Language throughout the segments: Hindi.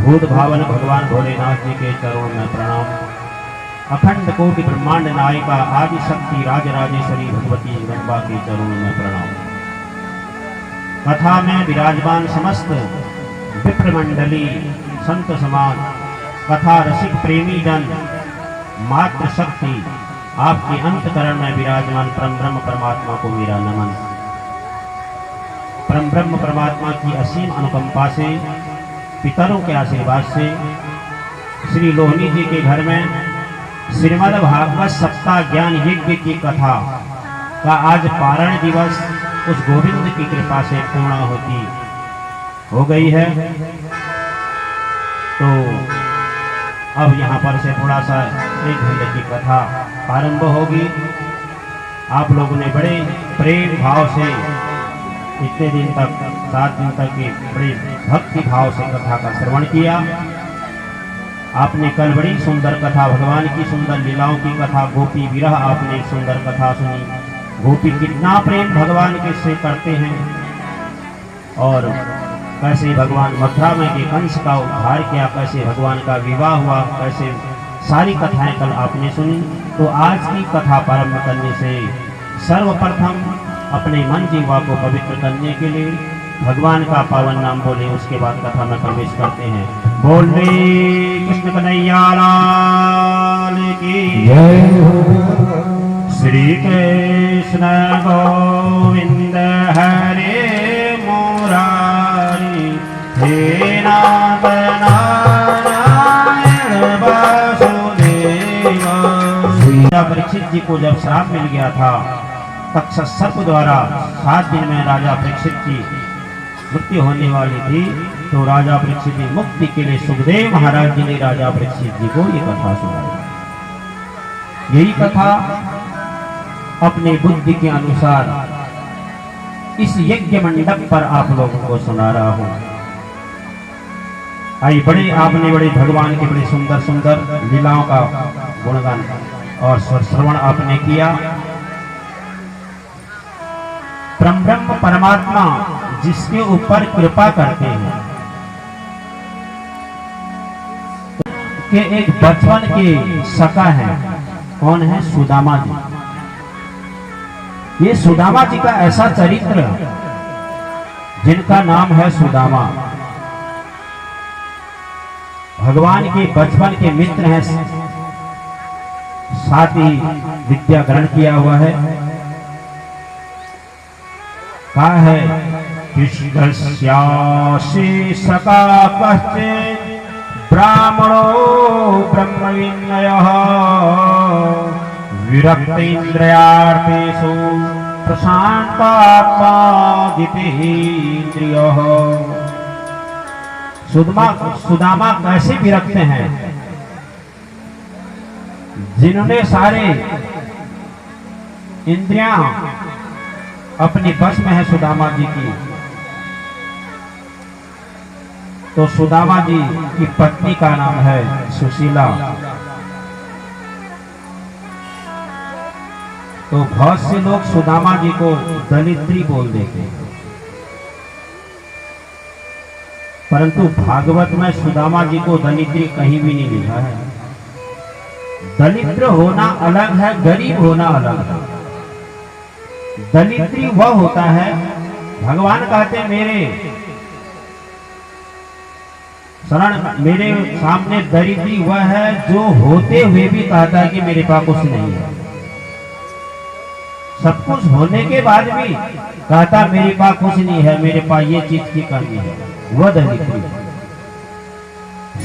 भूत भावन भगवान भोलेनाथ जी के चरणों में प्रणाम। अखंड कोटि ब्रह्मांड नायिका आदि शक्ति राजराजेश्वरी भगवती जगदम्बा के चरणों में प्रणाम। कथा में विराजमान समस्त विप्रमंडली संत समान कथा रसिक प्रेमी जन मात्र शक्ति आपके अंतकरण में विराजमान परम ब्रह्म परमात्मा को मेरा नमन। परम ब्रह्म परमात्मा की असीम अनुकंपा से पितरों के आशीर्वाद से श्री लोहनी जी के घर में श्रीमद् भागवत सप्ताह ज्ञान यज्ञ की कथा का आज पारण दिवस उस गोविंद की कृपा से पूर्ण हो गई है। तो अब यहाँ पर से थोड़ा सा 1 घंटे की कथा आरंभ होगी। आप लोगों ने बड़े प्रेम भाव से इतने दिन तक 7 दिन तक के बड़े भक्ति भाव से कथा का श्रवण किया। आपने कल बड़ी सुंदर कथा भगवान की सुंदर लीलाओं की कथा गोपी विरह आपने सुंदर कथा सुनी। गोपी कितना प्रेम भगवान के से करते हैं और कैसे भगवान मथुरा में के कंस का उद्धार किया, कैसे भगवान का विवाह हुआ, कैसे सारी कथाएं कल आपने सुनी। तो आज की कथा प्रारंभ करने से सर्वप्रथम अपने मन जीवा को पवित्र करने के लिए भगवान का पावन नाम बोले, उसके बाद कथा में प्रवेश करते हैं। बोले कृष्ण कन्हैया लाल की जय हो। श्री कृष्ण गोविंद हरे मुरारी हे नाथ नारायण वासुदेव। परीक्षित जी को जब श्राप मिल गया था तक्षक सर्प द्वारा 7 दिन में राजा परीक्षित की मृत्यु होने वाली थी, तो राजा परीक्षित की मुक्ति के लिए सुखदेव महाराज जी ने राजा परीक्षित जी को ये कथा सुनाई। यही कथा अपने बुद्धि के अनुसार इस यज्ञ मंडप पर आप लोगों को सुना रहा हूं। आई आपने बड़े भगवान के बड़े सुंदर सुंदर लीलाओं का गुणगान और श्रवण आपने किया। परम ब्रह्म परमात्मा जिसके ऊपर कृपा करते हैं कि एक बचपन के सखा है, कौन है? सुदामा जी। ये सुदामा जी का ऐसा चरित्र जिनका नाम है सुदामा, भगवान के बचपन के मित्र हैं, साथ ही विद्या ग्रहण किया हुआ है। कहा है कृष्णस्यासि सखा कश्चित् ब्राह्मणो ब्रह्मविन्नयः विरक्तेन्द्रियार्थेषु प्रशान्तात्मा जितेन्द्रियः। सुदामा कैसे विरक्त हैं? जिन्होंने सारे इंद्रियां अपनी बस में है सुदामा जी की। तो सुदामा जी की पत्नी का नाम है सुशीला। तो बहुत से लोग सुदामा जी को दलिद्री बोल देते हैं, परंतु भागवत में सुदामा जी को दलिद्री कहीं भी नहीं लिखा है। दलिद्र होना अलग है, गरीब होना अलग है। दलिद्री वह होता है, भगवान कहते मेरे सामने दरिद्री वह है जो होते हुए भी कहता है कि मेरे पास कुछ नहीं है। सब कुछ होने के बाद भी कहता मेरे पास कुछ नहीं है, मेरे पास ये चीज की कमी है, वह दरिद्री।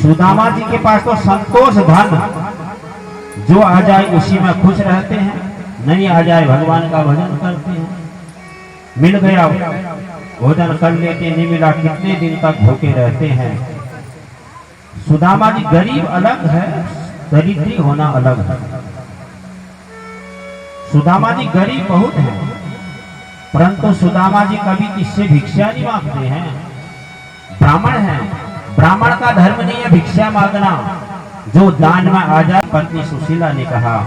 सुदामा जी के पास तो संतोष धन, जो आ जाए उसी में खुश रहते हैं, नहीं आ जाए भगवान का भजन करते हैं। मिल गया भोजन कर लेते, नहीं मिला कितने दिन तक भूखे रहते हैं। सुदामा जी गरीब अलग है, दरिद्री होना अलग है। सुदामा जी गरीब बहुत है, परंतु सुदामा जी कभी किससे भिक्षा नहीं मांगते हैं। ब्राह्मण है, ब्राह्मण का धर्म नहीं है भिक्षा मांगना, जो दान में आ जाए। पत्नी सुशीला ने कहा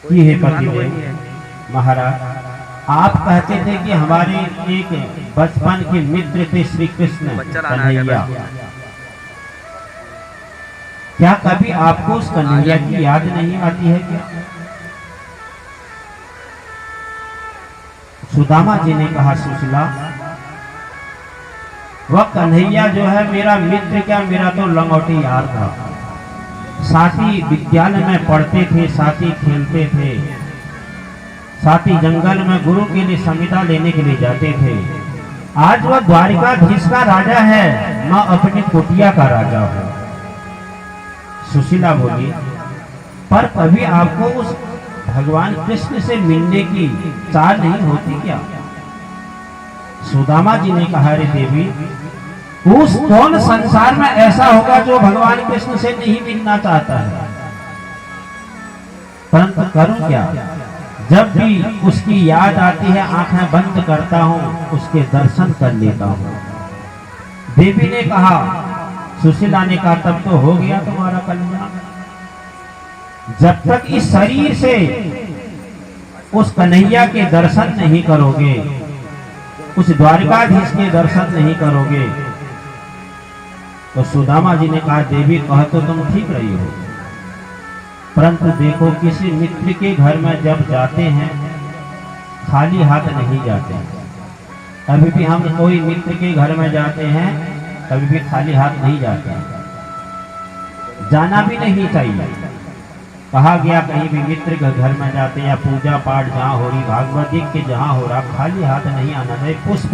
कि हे पतिदेव महाराज, आप कहते थे कि हमारे एक बचपन के मित्र थे श्री कृष्ण कन्हैया। क्या कभी आपको उस कन्हैया की याद नहीं आती है क्या? सुदामा जी ने कहा, सुशीला, वह कन्हैया जो है मेरा मित्र क्या, मेरा तो लंगोटी यार था। साथ ही विद्यालय में पढ़ते थे, साथ ही खेलते थे, साथ ही जंगल में गुरु के लिए संविदा लेने के लिए जाते थे। आज वह द्वारिकाधीश का राजा है, मैं अपनी कुटिया का राजा हूं। सुशीला बोली, पर कभी आपको उस भगवान कृष्ण से मिलने की चाह नहीं होती क्या? सुदामा जी ने कहा, रे देवी, उस कौन संसार में ऐसा होगा जो भगवान कृष्ण से नहीं मिलना चाहता है? परंतु करूं क्या, जब भी उसकी याद आती है आंखें बंद करता हूं, उसके दर्शन कर लेता हूं। देवी ने कहा, सुशीला ने कहा, तब तो हो गया तुम्हारा कल्याण। जब तक इस शरीर से उस कन्हैया के दर्शन नहीं करोगे, उस द्वारिकाधीश के दर्शन नहीं करोगे, तो सुदामा जी ने कहा, देवी कह तो तुम ठीक रही हो, परंतु देखो किसी मित्र के घर में जब जाते हैं खाली हाथ नहीं जाते। कभी भी हम कोई मित्र के घर में जाते हैं, कभी भी खाली हाथ नहीं जाते, जाना भी नहीं चाहिए। कहा गया कहीं भी मित्र के घर में जाते या पूजा पाठ जहाँ हो रही, भागवत के जहाँ हो रहा, खाली हाथ नहीं आना चाहिए। पुष्प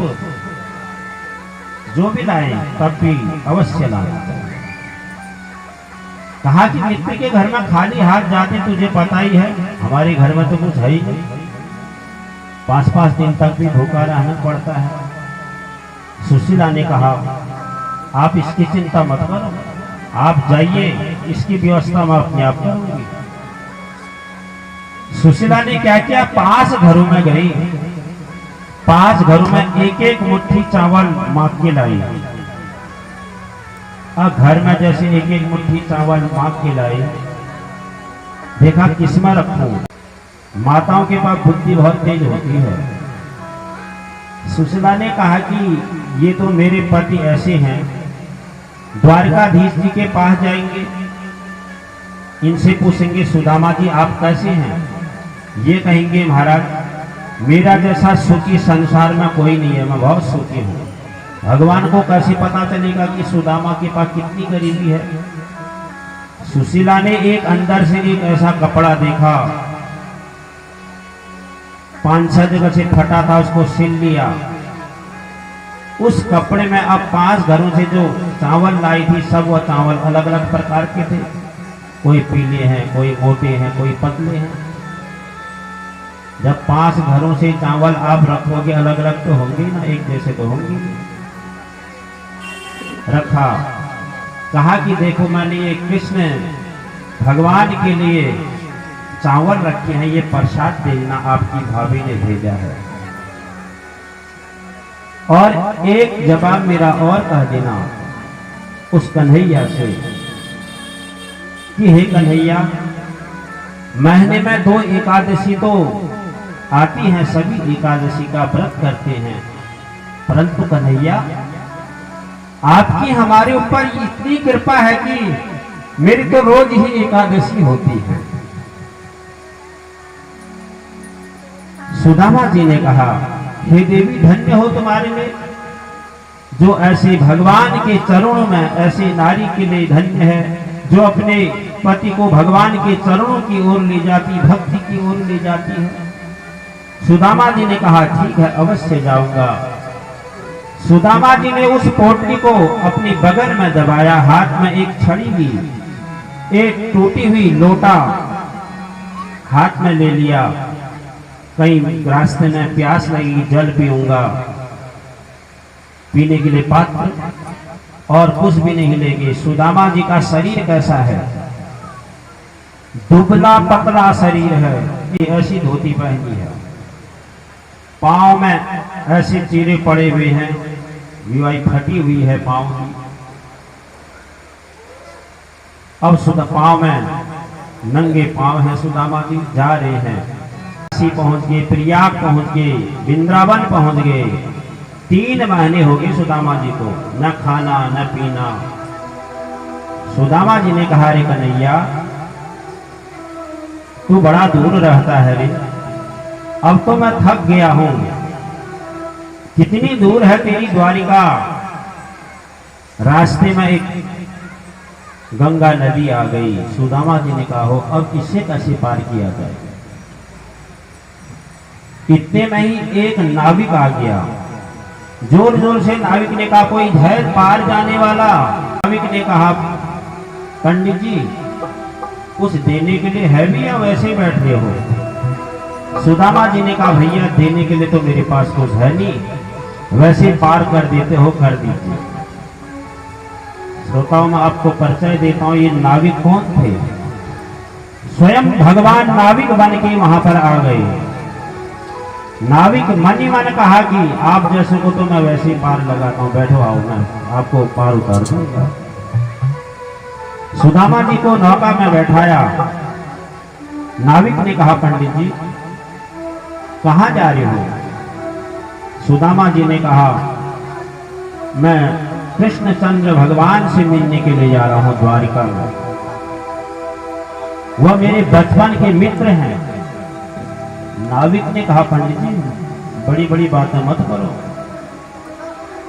जो भी लाए तब भी अवश्य लाना चाहिए। कहा कि मित्र के घर में खाली हाथ जाते, तुझे पता ही है हमारे घर में तो कुछ है ही नहीं, 5-5 दिन तक भी भूखा रहना पड़ता है। सुशीला ने कहा, आप इसकी चिंता मत करो, आप जाइए, इसकी व्यवस्था मैं अपने आप करूंगी। सुशीला ने क्या किया, 5 घरों में गई, 5 घरों में एक एक मुट्ठी चावल मांग के लाई। अब घर में जैसे एक एक मुट्ठी चावल मांग के लाई, देखा किसमें रखूं। माताओं के पास बुद्धि बहुत तेज होती है। सुशीला ने कहा कि ये तो मेरे पति ऐसे हैं, द्वारकाधीश जी के पास जाएंगे, इनसे पूछेंगे, सुदामा जी आप कैसे हैं? ये कहेंगे, महाराज मेरा जैसा सुखी संसार में कोई नहीं है, मैं बहुत सुखी हूँ। भगवान को कैसे पता चलेगा कि सुदामा के पास कितनी गरीबी है? सुशीला ने एक अंदर से एक ऐसा कपड़ा देखा, 5-6 जगह से फटा था, उसको सिल लिया। उस कपड़े में अब 5 घरों से जो चावल लाई थी, सब वह चावल अलग अलग प्रकार के थे, कोई पीले हैं, कोई मोटे हैं, कोई पतले हैं। जब 5 घरों से चावल आप रखोगे, अलग अलग तो होंगे ना, एक जैसे तो होंगे। रखा, कहा कि देखो मैंने ये कृष्ण भगवान के लिए चावल रखे हैं, ये प्रसाद भेजना आपकी भाभी ने भेजा है। और एक जवाब मेरा और कह देना उस कन्हैया से कि हे कन्हैया, महीने में 2 एकादशी तो आती हैं, सभी एकादशी का व्रत करते हैं, परंतु कन्हैया आपकी हमारे ऊपर इतनी कृपा है कि मेरी तो रोज ही एकादशी होती है। सुदामा जी ने कहा, हे देवी, धन्य हो तुम्हारे लिए, जो ऐसे भगवान के चरणों में, ऐसे नारी के लिए धन्य है जो अपने पति को भगवान के चरणों की ओर ले जाती, भक्ति की ओर ले जाती है। सुदामा जी ने कहा, ठीक है, अवश्य जाऊंगा। सुदामा जी ने उस पोटली को अपनी बगल में दबाया, हाथ में एक छड़ी ली, एक टूटी हुई लोटा हाथ में ले लिया। कहीं रास्ते में प्यास लगी, जल पीऊंगा, पीने के लिए पात्र और कुछ भी नहीं लेंगे। सुदामा जी का शरीर कैसा है? दुबला पतला शरीर है, ये ऐसी धोती पहनी है, पांव में ऐसे चीरे पड़े हुए हैं, विवाही फटी हुई है पांव की। अब पांव में नंगे पांव हैं, सुदामा जी जा रहे हैं। काशी पहुंच गए, प्रयाग पहुंच गए, वृंदावन पहुंच गए। 3 महीने हो गए सुदामा जी को, न खाना न पीना। सुदामा जी ने कहा, रे कन्हैया तू बड़ा दूर रहता है रे, अब तो मैं थक गया हूं। कितनी दूर है तेरी द्वारिका? रास्ते में एक गंगा नदी आ गई। सुदामा जी ने कहा, हो अब इसे कैसे पार किया जाए? इतने में ही एक नाविक आ गया। जोर जोर से नाविक ने कहा, कोई है पार जाने वाला? नाविक ने कहा, पंडित जी कुछ देने के लिए है भी या वैसे बैठ रहे हो? सुदामा जी ने कहा, भैया देने के लिए तो मेरे पास कुछ है नहीं, वैसे पार कर देते हो कर दीजिए। श्रोताओं में आपको परिचय देता हूं, ये नाविक कौन थे? स्वयं भगवान नाविक बन के वहां पर आ गए। नाविक मन ही मन कहा कि आप जैसे को तो मैं वैसे ही पार लगाता हूं, बैठो आओ मैं आपको पार उतार दूंगा। सुदामा जी को नौका में बैठाया। नाविक ने कहा, पंडित जी कहां जा रहे हो? सुदामा जी ने कहा, मैं कृष्णचंद्र भगवान से मिलने के लिए जा रहा हूं द्वारिका में। वह मेरे बचपन के मित्र हैं। नाविक ने कहा, पंडित जी बड़ी बड़ी बातें मत करो।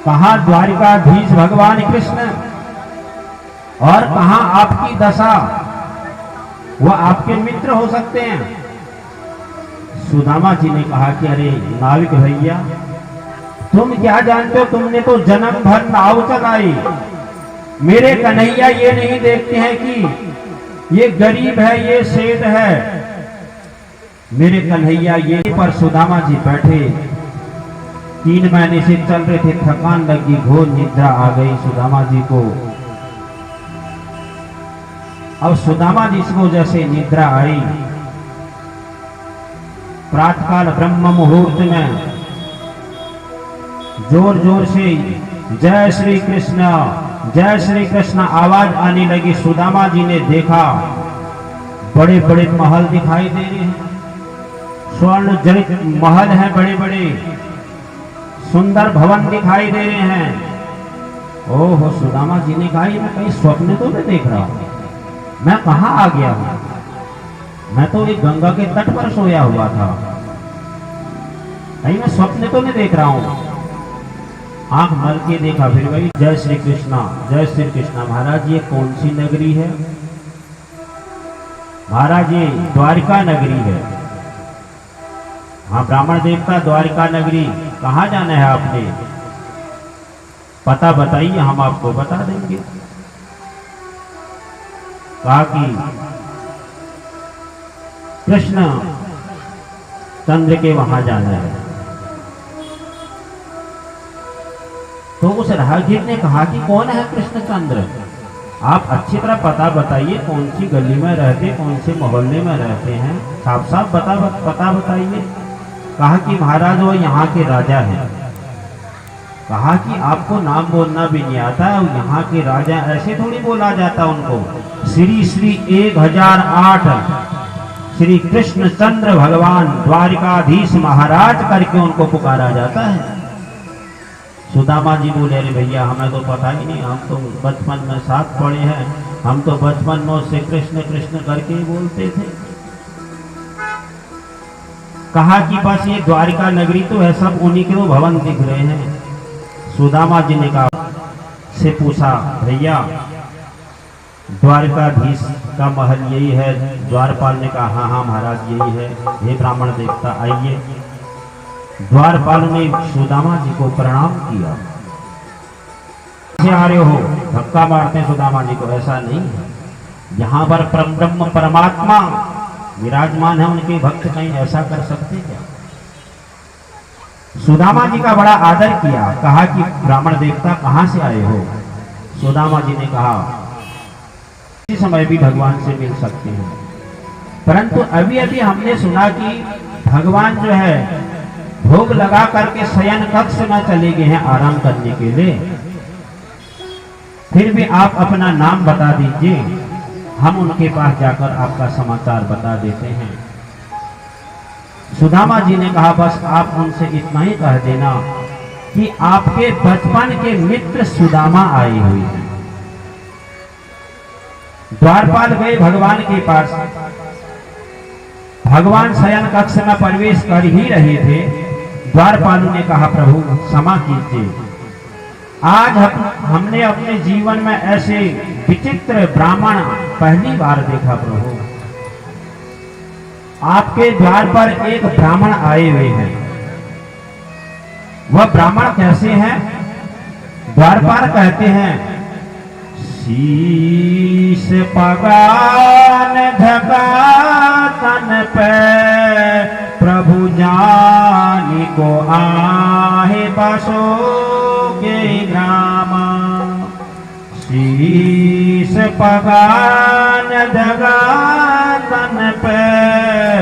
कहां द्वारिकाधीश भगवान कृष्ण और कहां आपकी दशा? वह आपके मित्र हो सकते हैं। सुदामा जी ने कहा कि अरे नाविक भैया तुम क्या जानते हो, तुमने तो जन्म भर नाव चलाई। मेरे कन्हैया ये नहीं देखते हैं कि ये गरीब है, ये सेठ है। मेरे कन्हैया ये पर सुदामा जी बैठे। 3 महीने से चल रहे थे, थकान लगी, घोर निद्रा आ गई सुदामा जी को। अब सुदामा जी को जैसे निद्रा आई, प्रातःकाल ब्रह्म मुहूर्त में जोर जोर से जय श्री कृष्ण आवाज आने लगी। सुदामा जी ने देखा बड़े बड़े महल दिखाई दे रहे हैं, स्वर्ण जड़ित महल हैं, बड़े बड़े सुंदर भवन दिखाई दे रहे हैं। ओहो, सुदामा जी ने कहा, मैं कहीं स्वप्न तो नहीं देख रहा, मैं कहां आ गया हूं? मैं तो एक गंगा के तट पर सोया हुआ था, कहीं मैं स्वप्न तो नहीं देख रहा हूं। आंख मल के देखा, फिर वही जय श्री कृष्णा जय श्री कृष्णा। महाराज ये कौन सी नगरी है? महाराज ये द्वारिका नगरी है। हाँ ब्राह्मण देवता, द्वारिका नगरी कहाँ जाना है आपने? पता बताइए, हम आपको बता देंगे। कहा कि कृष्ण चंद्र के वहां जाना है। तो उस राहगीर ने कहा कि कौन है कृष्णचंद्र? आप अच्छी तरह पता बताइए, कौन सी गली में रहते, कौन से मोहल्ले में रहते हैं, साफ साफ पता बताइए। कहा कि महाराज वो यहाँ के राजा हैं। कहा कि आपको नाम बोलना भी नहीं आता है, यहाँ के राजा ऐसे थोड़ी बोला जाता उनको। श्री 1008 श्री कृष्णचंद्र भगवान द्वारिकाधीश महाराज करके उनको पुकारा जाता है। सुदामा जी बोले, अरे भैया हमें तो पता ही नहीं, हम तो बचपन में साथ पढ़े हैं, हम तो बचपन में उससे कृष्ण कृष्ण करके ही बोलते थे। कहा कि बस ये द्वारिका नगरी तो है, सब उन्हीं के तो भवन दिख रहे हैं। सुदामा जी ने कहा से पूछा, भैया द्वारिकाधीश का महल यही है? द्वारपाल ने कहा, हाँ हाँ महाराज यही है। हे ब्राह्मण देवता आइए। द्वारपाल ने सुदामा जी को प्रणाम किया। आ रहे हो? धक्का मारते हैं सुदामा जी को। ऐसा नहीं है, यहाँ पर ब्रह्म परमात्मा विराजमान है, उनके भक्त कहीं ऐसा कर सकते क्या? सुदामा जी का बड़ा आदर किया। कहा कि ब्राह्मण देवता कहां से आए हो? सुदामा जी ने कहा, इस समय भी भगवान से मिल सकते हैं, परंतु अभी अभी हमने सुना कि भगवान जो है भोग लगा करके शयन कक्ष में चले गए हैं आराम करने के लिए। फिर भी आप अपना नाम बता दीजिए, हम उनके पास जाकर आपका समाचार बता देते हैं। सुदामा जी ने कहा बस आप उनसे इतना ही कह देना कि आपके बचपन के मित्र सुदामा आए हुए हैं। द्वारपाल गए भगवान के पास। भगवान शयन कक्ष में प्रवेश कर ही रहे थे। द्वारपाल ने कहा प्रभु क्षमा कीजिए, आज हमने अपने जीवन में ऐसे विचित्र ब्राह्मण पहली बार देखा। प्रभु आपके द्वार पर एक ब्राह्मण आए हुए हैं। वह ब्राह्मण कैसे हैं? द्वारपाल कहते हैं शीश पगान ढका तन पे प्रभु जानी को आहे बसोगे ग्राम। शीश पगान ढका तन पे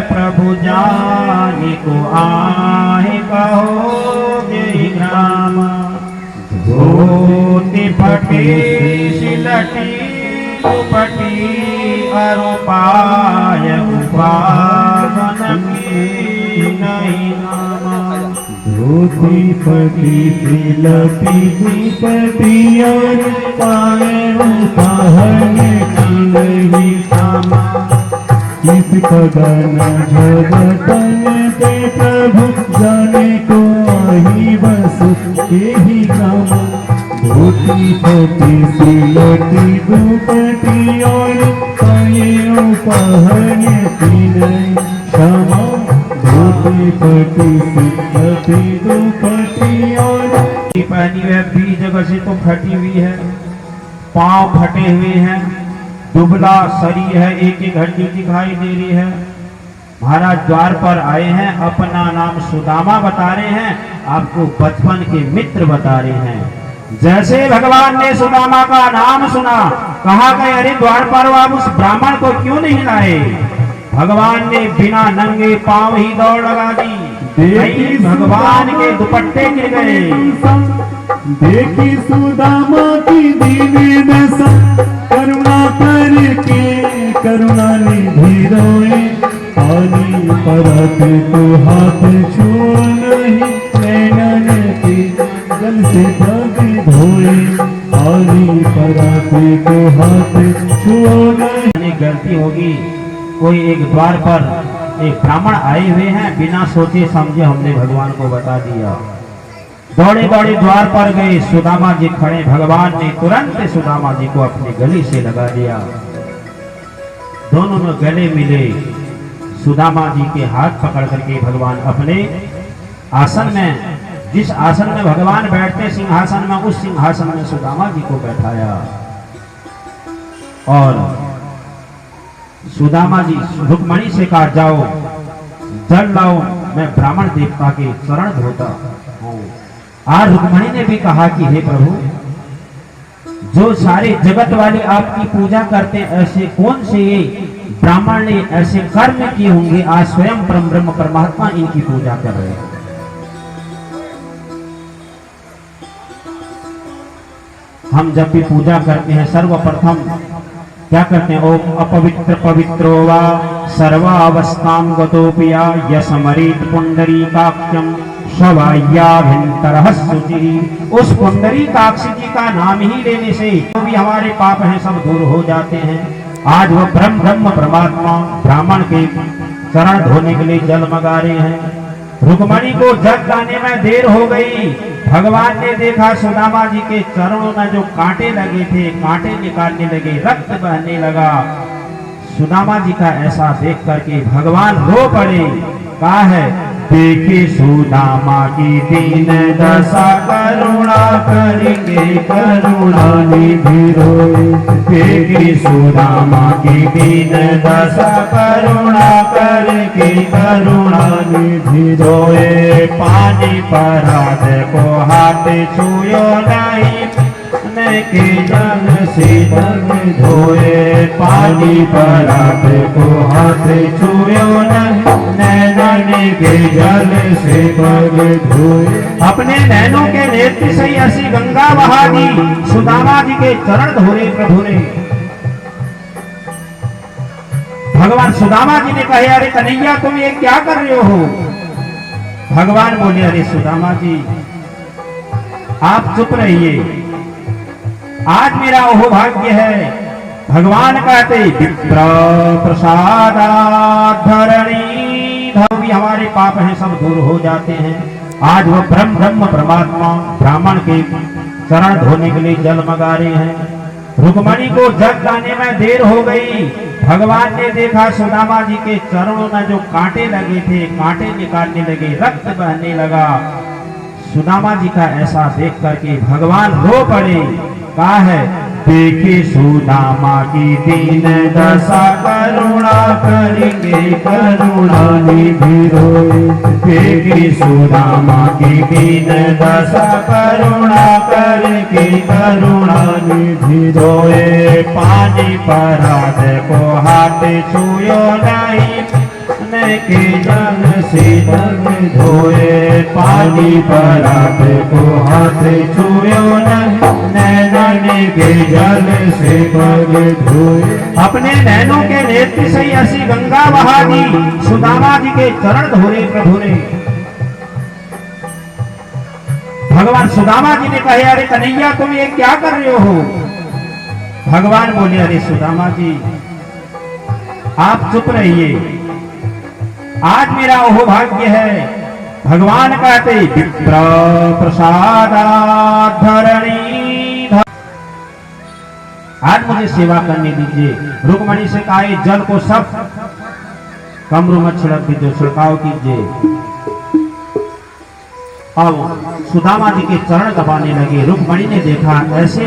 प्रभु जानी को आहे कहोगे ग्राम। धोती फटी सिलटी दुपटी अरुपाय उपागन की नहीं नाम। धोती फटी सिलटी दुपटी अरुपाय उपागन की नहीं नाम। इस कदन जगतन पे प्रभु जाने को ही बस यही काम। धोती फटी सिलटी दुपटी और पाये पहन तीन क्षमा। धोती फटी सिलटी दुपटी और पहनी हुई भी जगह से तो फटी हुई है, पांव फटे हुए हैं, दुबला शरीर है, एक एक हड्डी दिखाई दे रही है। महाराज द्वार पर आए हैं, अपना नाम सुदामा बता रहे हैं, आपको बचपन के मित्र बता रहे हैं। जैसे भगवान ने सुदामा का नाम सुना, कहा कि अरे द्वार पर आप उस ब्राह्मण को क्यों नहीं लाए? भगवान ने बिना नंगे पांव ही दौड़ लगा दी। देखी भगवान के दुपट्टे गिर गए। देखी सुदामा की दीनी दशा, करुणा करके करुणा निधि रोए। पानी परत तो हाथ छुओ नहीं, नैनन के जल से पग धोए। पानी परत तो हाथ छुओ नहीं। गलती होगी, कोई एक द्वार पर एक ब्राह्मण आए हुए हैं, बिना सोचे समझे हमने भगवान को बता दिया। दौड़े दौड़े द्वार पर गए, सुदामा जी खड़े। भगवान ने तुरंत सुदामा जी को अपने गले से लगा दिया। दोनों में गले मिले। सुदामा जी के हाथ पकड़ करके भगवान अपने आसन में, जिस आसन में भगवान बैठते सिंहासन में, उस सिंहासन में सुदामा जी को बैठाया। और सुदामा जी रुक्मणी से कहा जाओ जल लाओ, मैं ब्राह्मण देवता के चरण धोता हूं। आज रुक्मणी ने भी कहा कि हे प्रभु, जो सारे जगत वाले आपकी पूजा करते हैं, ऐसे कौन से ब्राह्मण ने ऐसे कर्म किए होंगे, आज स्वयं परम ब्रह्म परमात्मा इनकी पूजा कर रहे हैं। हम जब भी पूजा करते हैं सर्वप्रथम क्या करते हैं? ओम अपवित्र पवित्रो वा सर्वावस्थां गतोपिया यसमरीत पुंडरीकाक्षं शवायाभिन्तरः शुचिः। उस पुंडरीकाक्ष जी का नाम ही लेने से जो भी हमारे पाप हैं सब दूर हो जाते हैं। आज वह ब्रह्म परमात्मा ब्राह्मण के चरण धोने के लिए जल मंगा रहे हैं। रुक्मणी को जल लाने में देर हो गई। भगवान ने देखा सुदामा जी के चरणों में जो कांटे लगे थे, कांटे निकालने लगे, रक्त बहने लगा। सुदामा जी का ऐसा देख करके भगवान रो पड़े। कहा है देखे सुदामा की दीन दशा, करुणा करेंगे करुणा निधि रोए। देखे सुदामा की दीन दशा, करुणा करके करुणा निधि रोए। पानी पराध को हाथ छुयो नहीं, के जल से पग धोए। पानी पराध को हाथ छुयो नहीं, नैनन के जल से पग धोए। अपने नैनों के नेत्र से ऐसी गंगा बहा दी, सुदामा जी के चरण धोरे प्रभु ने। भगवान सुदामा जी ने कहे, अरे कन्हैया तुम ये क्या कर रहे हो? भगवान बोले, अरे सुदामा जी आप चुप रहिए, आज मेरा अहोभाग्य है। भगवान कहते, विप्र प्रसादात् धरणी भी हमारे पाप हैं सब दूर हो जाते हैं। आज वो ब्रह्म परमात्मा ब्राह्मण के चरण धोने के लिए जल मंगा रहे हैं। रुक्मणी को जग लाने में देर हो गई। भगवान ने देखा सुदामा जी के चरणों में जो कांटे लगे थे, कांटे निकालने लगे, रक्त बहने लगा। सुदामा जी का ऐसा देख करके भगवान रो पड़े। कहा है, देखे सुदामा की दीन दशा करुणा करेंगे करुणा निधि रोए। देखे सुदामा की दीन दशा करुणा करके करुणा निधि रोए। पानी परात को हाथ छुयो नहीं, के जल से तन धोए। पानी परात को हाथ छुयो नहीं, के जल से पग धोए। अपने नैनों के नेत्र से ऐसी गंगा बहा दी, सुदामा जी के चरण धोरे प्रभुरे। भगवान सुदामा जी ने कहे, अरे कन्हैया तुम ये क्या कर रहे हो? भगवान बोले, अरे सुदामा जी आप चुप रहिए, आज मेरा अहोभाग्य है। भगवान कहते, विप्र प्रसादात् धरणी आज मुझे सेवा करने दीजिए। रुक्मणी से कहा, जल को सब कमरों में छिड़क दीजिए, छिड़काव कीजिए। अब सुदामा जी के चरण दबाने लगे। रुक्मणी ने देखा, ऐसे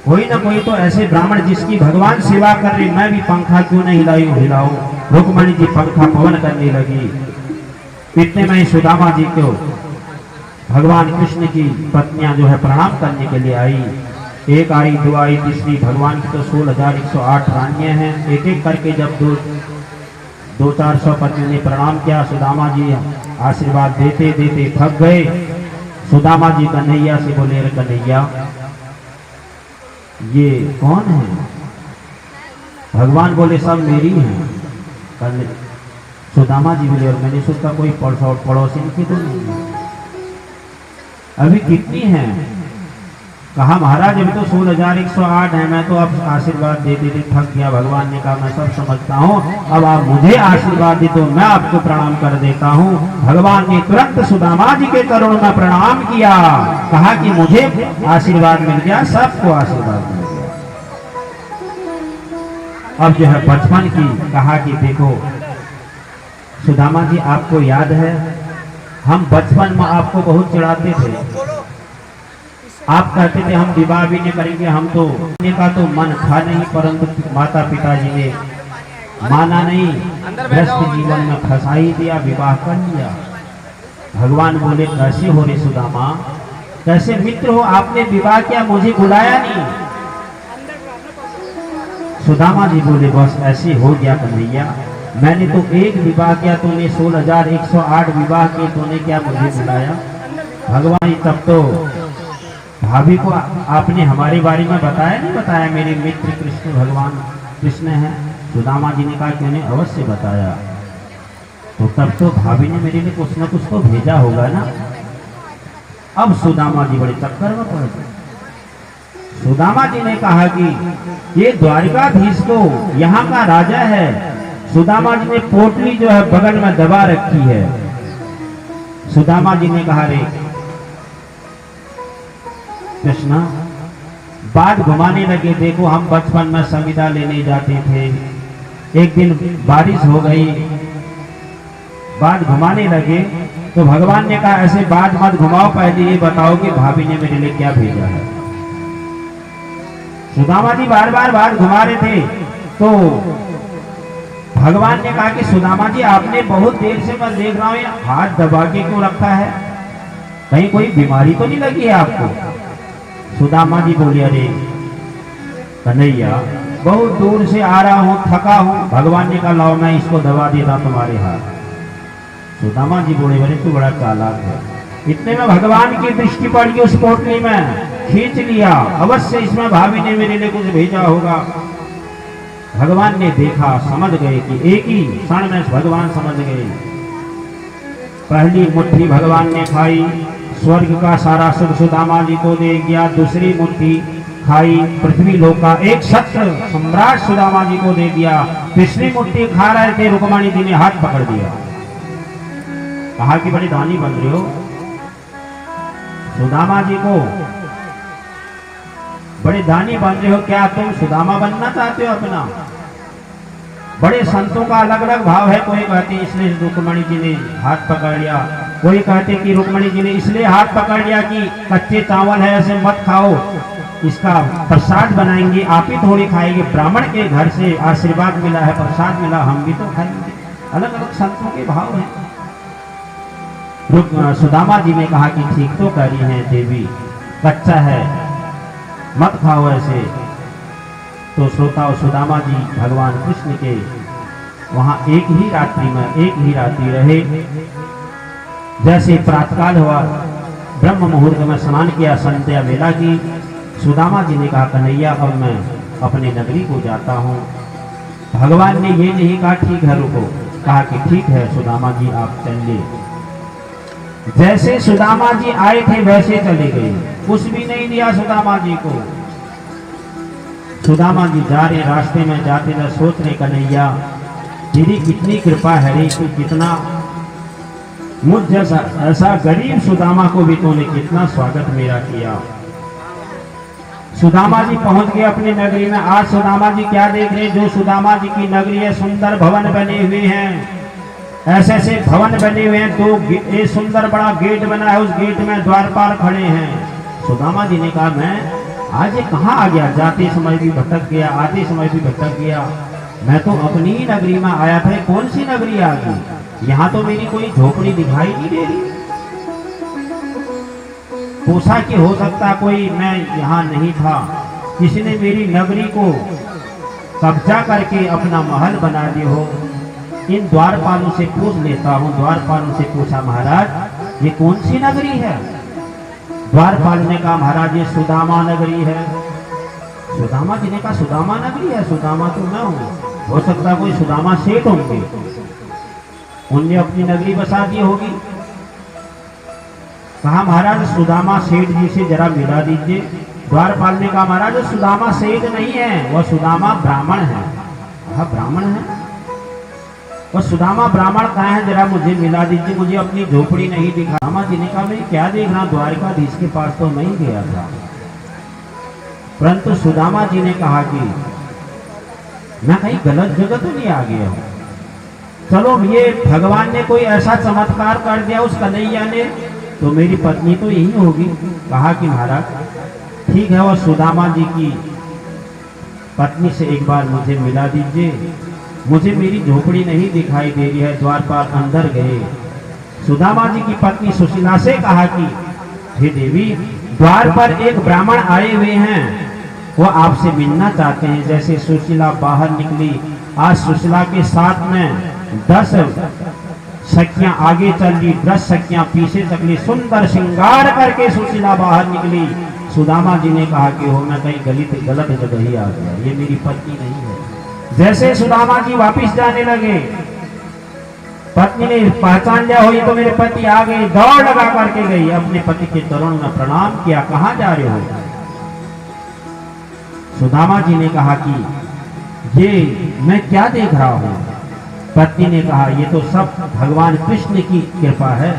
कोई ना कोई तो ऐसे ब्राह्मण जिसकी भगवान सेवा कर रही, मैं भी पंखा क्यों नहीं हिलाऊं। रुक्मणी जी पंखा पवन करने लगी। इतने में ही सुदामा जी को भगवान कृष्ण की पत्नियां जो है प्रणाम करने के लिए आई। एक आई, दो आई, तीसरी। भगवान की तो 16,108 रानियां हैं। एक एक करके जब 200-400 पत्नियों ने प्रणाम किया, सुदामा जी आशीर्वाद देते देते थक गए। सुदामा जी कन्हैया से बोले, अरे कन्हैया ये कौन है? भगवान बोले, सब मेरी हैं। सुदामा जी बोले, और मैंने सोचा कोई पड़ोसी की तो नहीं है। अभी कितनी हैं? कहा, महाराज अभी तो 16,108 है। मैं तो अब आशीर्वाद दे दे थक गया। भगवान ने कहा, मैं सब समझता हूँ, अब आप मुझे आशीर्वाद दे तो मैं आपको प्रणाम कर देता हूँ। भगवान ने तुरंत सुदामा जी के चरणों में प्रणाम किया। कहा कि मुझे आशीर्वाद मिल गया, सबको आशीर्वाद मिल गया। अब जो है बचपन की कहा कि देखो सुदामा जी, आपको याद है हम बचपन में आपको बहुत चिढ़ाते थे। आप कहते थे हम विवाह भी नहीं करेंगे। हम तो का तो मन था नहीं, परंतु माता पिताजी ने माना नहीं, व्यस्त जीवन में फंसा ही दिया, विवाह कर लिया। भगवान बोले, कैसे हो रे सुदामा, कैसे मित्र हो, आपने विवाह किया, मुझे बुलाया नहीं। सुदामा जी बोले, बस ऐसे हो गया कन्हैया, मैंने तो एक विवाह किया, तूने 16,108 विवाह किए, तूने क्या मुझे बुलाया? भगवान तब तो भाभी को आपने हमारे बारे में बताया नहीं बताया? मेरे मित्र कृष्ण, भगवान कृष्ण है। सुदामा जी ने कहा, क्यों नहीं, अवश्य बताया। तो तब तो भाभी ने मेरे लिए कुछ न कुछ तो भेजा होगा ना। अब सुदामा जी बड़े चक्कर में पड़ गए। सुदामा जी ने कहा कि ये द्वारिकाधीश तो यहाँ का राजा है। सुदामा जी ने पोटली जो है बगल में दबा रखी है। सुदामा जी ने कहा, रे कृष्णा, बात घुमाने लगे। देखो हम बचपन में संविदा लेने जाते थे, एक दिन बारिश हो गई, बात घुमाने लगे। तो भगवान ने कहा, ऐसे बात मत घुमाओ, पहले ये बताओ कि भाभी ने मेरे लिए क्या भेजा है। सुदामा जी बार बार बात घुमा रहे थे। तो भगवान ने कहा कि सुदामा जी, आपने बहुत देर से मैं देख रहा हूं हाथ दबा के क्यों रखा है, कहीं कोई बीमारी तो नहीं लगी है आपको? सुदामा जी बोले, अरे कन्हैया, बहुत दूर से आ रहा हूँ, थका हूँ। भगवान ने कहा, लाओ मैं इसको दबा देता तुम्हारे हाथ। सुदामा जी बोले, बड़े तू बड़ा चालाक है। इतने में भगवान की दृष्टि पड़ गई उस पोटली में, खींच लिया। अवश्य इसमें भाभी ने मेरे लिए कुछ भेजा होगा। भगवान ने देखा, समझ गए कि एक ही क्षण में भगवान समझ गए। पहली मुट्ठी भगवान ने खाई, स्वर्ग का सारा सुख सुदामा जी को दे दिया। दूसरी मुट्ठी खाई, पृथ्वी लोक का एक सत्र सम्राट सुदामा जी को दे दिया। तीसरी मुट्ठी खा रहे थे, रुक्मणी जी ने हाथ पकड़ दिया, कहा कि बड़े दानी बन रहे हो, सुदामा जी को बड़े दानी बन रहे हो, क्या तुम सुदामा बनना चाहते हो अपना? बड़े संतों का अलग अलग भाव है। कोई कहते इसलिए रुक्मणी जी ने हाथ पकड़ लिया, कोई कहते कि रुक्मणी जी ने इसलिए हाथ पकड़ लिया कि कच्चे चावल है ऐसे मत खाओ, इसका प्रसाद बनाएंगे, आप ही थोड़ी खाएंगे, ब्राह्मण के घर से आशीर्वाद मिला है, प्रसाद मिला, हम भी तो खाएंगे। अलग अलग संतों के भाव हैं। सुदामा जी ने कहा कि ठीक तो कह रही हैं देवी, कच्चा है मत खाओ ऐसे। तो श्रोताओं, सुदामा जी भगवान कृष्ण के वहां एक ही रात्रि रहे। जैसे प्रातःकाल हुआ, ब्रह्म मुहूर्त में स्नान किया, संध्या वेला की, सुदामा जी ने कहा कन्हैया अब मैं अपने नगरी को जाता हूँ। भगवान ने ये नहीं कहा ठीक है रुको, कहा कि ठीक है सुदामा जी आप चलिए। जैसे सुदामा जी आए थे वैसे चले गए, कुछ भी नहीं दिया सुदामा जी को। सुदामा जी जा रहे, रास्ते में जाते न सोच रहे कन्हैया तेरी कितनी कृपा है रे, तू कितना मुझ जैसा ऐसा गरीब सुदामा को भी तूने कितना स्वागत मेरा किया। सुदामा जी पहुंच गए अपनी नगरी में। आज सुदामा जी क्या देख रहे, जो सुदामा जी की नगरी है, सुंदर भवन बने हुए हैं, ऐसे ऐसे भवन बने हुए हैं, दो एक सुंदर बड़ा गेट बना है, उस गेट में द्वारपाल खड़े हैं। सुदामा जी ने कहा मैं आज ये कहाँ आ गया, जाते समय भी भटक गया, आते समय भी भटक गया, मैं तो अपनी ही नगरी में आया था, कौन सी नगरी आ गई, यहाँ तो मेरी कोई झोपड़ी दिखाई नहीं दे रही। पूछा कि हो सकता कोई मैं यहाँ नहीं था, किसी ने मेरी नगरी को कब्जा करके अपना महल बना दिया हो। इन द्वारपालों से पूछ लेता हूँ। द्वारपालों से पूछा महाराज ये कौन सी नगरी है? द्वारपाल ने कहा महाराज ये सुदामा नगरी है। सुदामा जी ने कहा सुदामा नगरी है, सुदामा तो मैं हूँ, हो सकता कोई सुदामा सेठ होंगे, उनने अपनी नगरी बसा दी होगी। कहा महाराज सुदामा सेठ जी से जरा मिला दीजिए। द्वारपाल ने कहा महाराज सुदामा सेठ नहीं है, वह सुदामा ब्राह्मण है। कहा ब्राह्मण है, वह सुदामा ब्राह्मण कहाँ है, जरा मुझे मिला दीजिए, मुझे अपनी झोपड़ी नहीं दिखा। सुदामा जी ने कहा मैं क्या देख रहा, द्वारकाधीश के पास तो नहीं गया था। परंतु सुदामा जी ने कहा कि मैं कहीं गलत जगह तो नहीं आ गया हूँ, चलो ये भगवान ने कोई ऐसा चमत्कार कर दिया उस कन्हैया ने, तो मेरी पत्नी तो यही होगी। कहा कि महाराज ठीक है, वह सुदामा जी की पत्नी से एक बार मुझे मिला दीजिए, मुझे मेरी झोपड़ी नहीं दिखाई दे रही है। द्वारपाल अंदर गए। सुदामा जी की पत्नी सुशीला से कहा कि हे देवी, द्वार पर एक ब्राह्मण आए हुए हैं, वो आपसे मिलना चाहते हैं। जैसे सुशीला बाहर निकली, आज सुशीला के साथ में 10 सखियां आगे चल ली, 10 सखियां पीछे चली, सुंदर श्रृंगार करके सुशीला बाहर निकली। सुदामा जी ने कहा कि हो मैं कहीं गलत जगह ही आ गया, ये मेरी पत्नी नहीं है। जैसे सुदामा जी वापिस जाने लगे, पत्नी ने पहचान लिया हो ये तो मेरे पति आ गए, दौड़ लगा करके गई, अपने पति के चरणों में प्रणाम किया। कहाँ जा रहे हो? सुदामा जी ने कहा कि ये मैं क्या देख रहा हूँ? पत्नी ने कहा ये तो सब भगवान कृष्ण की कृपा है।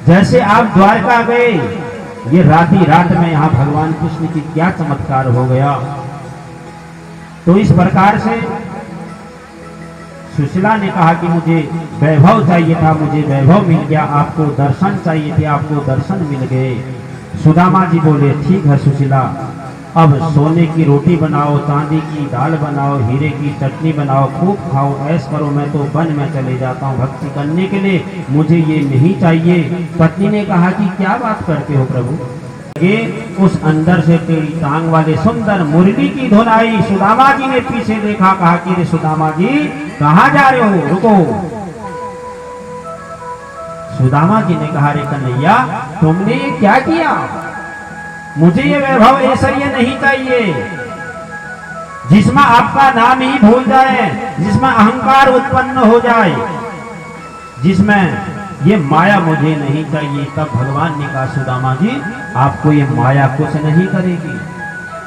जैसे आप द्वारका गए, ये रात में यहाँ भगवान कृष्ण की क्या चमत्कार हो गया। तो इस प्रकार से सुशीला ने कहा कि मुझे वैभव चाहिए था, मुझे वैभव मिल गया, आपको दर्शन चाहिए थे, आपको दर्शन मिल गए। सुदामा जी बोले ठीक है सुशीला, अब सोने की रोटी बनाओ, चांदी की दाल बनाओ, हीरे की चटनी बनाओ, खूब खाओ, ऐश करो, मैं तो वन में चले जाता हूँ भक्ति करने के लिए, मुझे ये नहीं चाहिए। पत्नी ने कहा कि क्या बात करते हो प्रभु? ये उस अंदर से तेरी टांग वाले सुंदर मुरली की धुन आई। सुदामा जी ने पीछे देखा, कहा कि रे सुदामा जी कहाँ जा रहे हो, रुको। सुदामा जी ने कहा रे कन्हैया तुमने ये क्या किया, मुझे ये वैभव ऐश्वर्य नहीं चाहिए। जिसमें आपका नाम ही भूल जाए, जिसमें अहंकार उत्पन्न हो जाए, जिसमें ये माया मुझे नहीं चाहिए, तब भगवान ने कहा सुदामा जी आपको ये माया कुछ नहीं करेगी,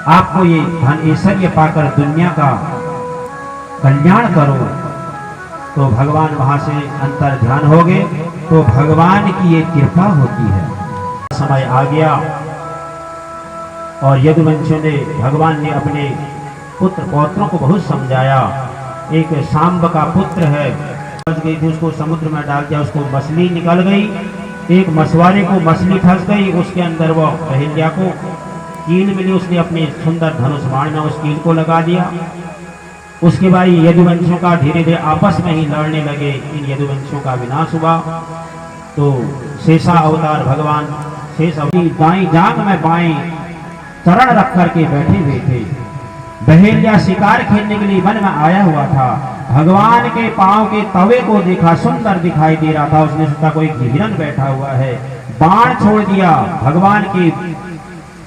आपको ये धन ऐश्वर्य पाकर दुनिया का कल्याण करो। तो भगवान वहां से अंतर ध्यान हो गए। तो भगवान की ये कृपा होती है। समय आ गया और यदुवंशियों ने, भगवान ने अपने पुत्र पौत्रों को बहुत समझाया। एक सांब का पुत्र है, फंस गई थी, उसको समुद्र में डाल दिया, उसको मछली निकल गई। एक मछुआरे को मछली फंस गई, उसके अंदर वो अहिल्या को कील मिली, उसने अपने सुंदर धनुष बाण में उस कील को लगा दिया। उसके बाद यदुवंशियों का धीरे धीरे आपस में ही लड़ने लगे। इन यदुवंशियों का विनाश हुआ। तो शेषा अवतार भगवान शेष अपनी दाई जांग में बाएं चरण रख करके बैठे हुए थे। बहेलिया शिकार खेलने के लिए वन में आया हुआ था। भगवान के पांव के तवे को देखा, सुंदर दिखाई दे रहा था। उसने सोचा कोई हिरण बैठा हुआ है, बाण छोड़ दिया। भगवान के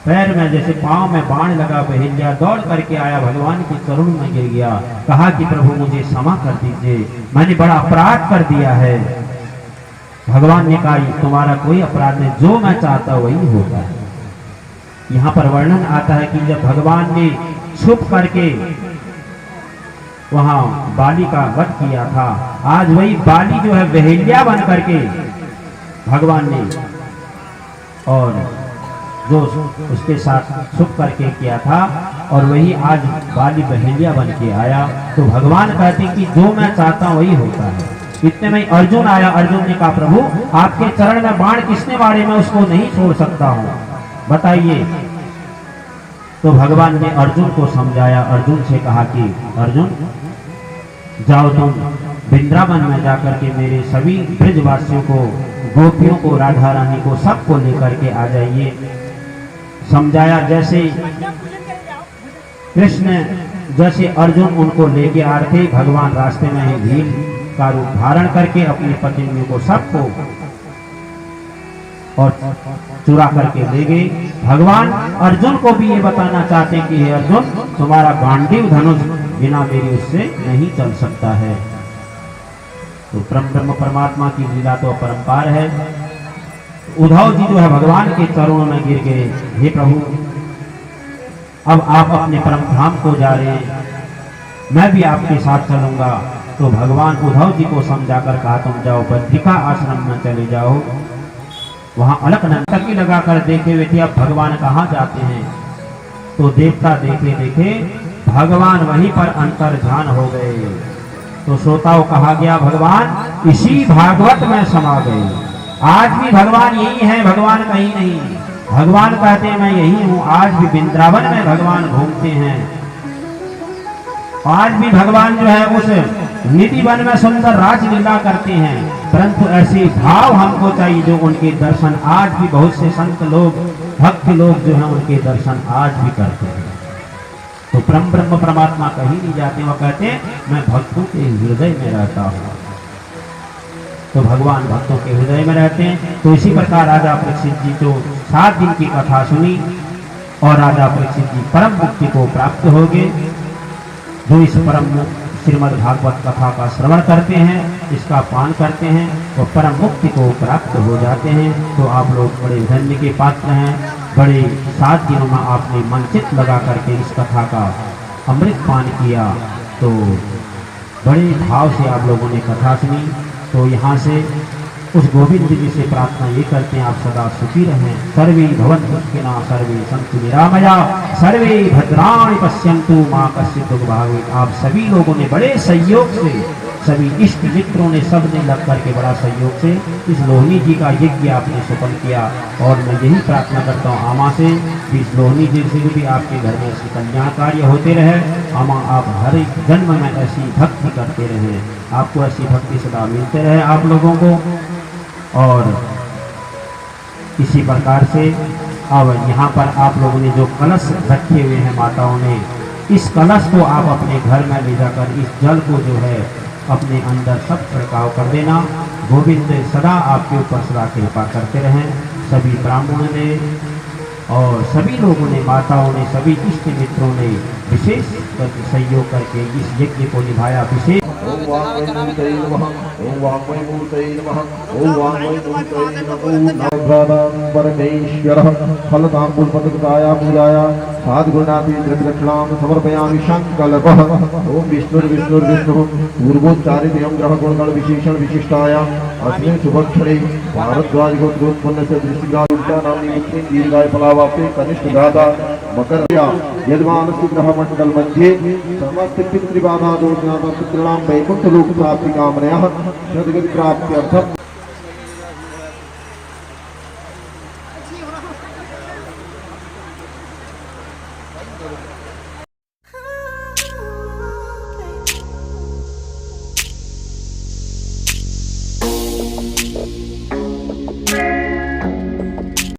पैर में जैसे पांव में बाण लगा, बहेलिया दौड़ करके आया, भगवान के चरणों में गिर गया। कहा कि प्रभु मुझे क्षमा कर दीजिए, मैंने बड़ा अपराध कर दिया है। भगवान ने कहा तुम्हारा कोई अपराध नहीं, जो मैं चाहता वही होता है। यहाँ पर वर्णन आता है कि जब भगवान ने छुप करके वहां बाली का वध किया था, आज वही बाली जो है बहेलिया बन करके भगवान ने, और जो उसके साथ छुप करके किया था, और वही आज बाली बहेलिया बन के आया। तो भगवान कहते कि जो मैं चाहता हूं वही होता है। इतने में अर्जुन आया। अर्जुन ने कहा प्रभु आपके चरण में बाण किसने मारे, मैं उसको नहीं छोड़ सकता हूं, बताइए। तो भगवान ने अर्जुन को समझाया। अर्जुन से कहा कि अर्जुन जाओ तुम वृंदावन में जाकर के मेरे सभी ब्रजवासियों को, गोपियों को, राधा रानी को, सबको लेकर के आ जाइए। समझाया। जैसे कृष्ण, जैसे अर्जुन उनको लेके आ रहे थे, भगवान रास्ते में ही भील का रूप धारण करके अपने पत्नियों को सबको और चुरा करके ले गए। भगवान अर्जुन को भी ये बताना चाहते हैं कि हे अर्जुन तुम्हारा गांडीव धनुष बिना मेरी उससे नहीं चल सकता है। तो ब्रह्म परमात्मा की लीला तो अपरंपार है। उद्धव जी जो है भगवान के चरणों में गिर गए, हे प्रभु अब आप अपने परम धाम को जा रहे हैं, मैं भी आपके साथ चलूंगा। तो भगवान उद्धव जी को समझाकर कहा तुम जाओ बद्रिका आश्रम में चले जाओ। वहां अलकनंदकी लगा कर देखे हुए थे, अब भगवान कहाँ जाते हैं। तो देवता देखे देखे भगवान वहीं पर अंतर ध्यान हो गए। तो श्रोताओं कहा गया भगवान इसी भागवत में समा गए। आज भी भगवान यही है, भगवान कहीं नहीं। भगवान कहते हैं मैं यही हूँ। आज भी वृंदावन में भगवान घूमते हैं। आज भी भगवान जो है उस निधि वन में सुंदर राजलीला करते हैं। परंतु ऐसे भाव हमको चाहिए जो उनके दर्शन आज भी बहुत से संत लोग, भक्त लोग जो हैं उनके दर्शन आज भी करते हैं। तो ब्रह्म परमात्मा कहीं नहीं जाते, वो कहते हैं मैं भक्तों के हृदय में रहता हूँ। तो भगवान भक्तों के हृदय में रहते हैं। तो इसी प्रकार राजा परीक्षित जी जो 7 दिन की कथा सुनी और राजा परीक्षित जी परम मुक्ति को प्राप्त हो गए। जो इस परम श्रीमद् भागवत कथा का श्रवण करते हैं, इसका पान करते हैं, वो परम मुक्ति को प्राप्त हो जाते हैं। तो आप लोग बड़े धन्य के पात्र हैं। बड़े 7 दिनों में आपने मन चित्त लगा करके इस कथा का अमृत पान किया। तो बड़े भाव से आप लोगों ने कथा सुनी। तो यहाँ से उस गोविंद जी से प्रार्थना ये करते हैं आप सदा सुखी रहें। सर्वे भवन्तु सुखिनः, सर्वे सन्तु निरामया, सर्वे भद्राणि पश्यन्तु मां कश्चित् दुःख भाग्। आप सभी लोगों ने बड़े सहयोग से, सभी इष्ट मित्रों ने, सब ने लग करके बड़ा सहयोग से इस लोहनी जी का यज्ञ आपने सफल किया। और मैं यही प्रार्थना करता हूँ आमा से, इस लोहनी जी से भी आपके घर में ऐसे कल्याण कार्य होते रहे। आमा आप हर एक जन्म में ऐसी भक्ति करते रहे, आपको ऐसी भक्ति सदा मिलते रहे आप लोगों को। और इसी प्रकार से अब यहाँ पर आप लोगों ने जो कलश रखे हुए हैं माताओं ने, इस कलश को आप अपने घर में ले जाकर इस जल को जो है अपने अंदर सब छिड़काव कर देना। गोविंद सदा आपके ऊपर सदा कृपा करते रहें। सभी ब्राह्मणों ने और सभी लोगों ने, माताओं ने, सभी इष्ट मित्रों ने विशेष करके सहयोग करके इस यज्ञ को निभाया। विशेष ओम वाङ्मयमूर्तये नमः। ओम वाङ्मयमूर्तये नमः। ओम वाङ्मयमूर्तये नमः। नवग्रहाणां परमेश्वरः फलताम्बूलपत्रकाया पूजाया साधुगुणापि द्रव्यदक्षिणां समर्पयामि संकल्पः। ओम विष्णुर्विष्णुर्विष्णुः पूर्वोच्चारितयं ग्रहगुणगण विशेषण विशिष्टायाम् अस्मिन् शुभक्षणे भारद्वाजगोत्रोत्पन्नस्य दृष्टिगायुक्ता नाम्नि मुक्तिं दीर्घाय फलावाप्ते कनिष्ठ दाता मकर यजमानस्य ग्रहमण्डल मध्ये समस्त पितृबाधा दोषनाथ पितॄणां वैकुंठ लोक प्राप्ति कामनया सद्गति प्राप्त्यर्थम्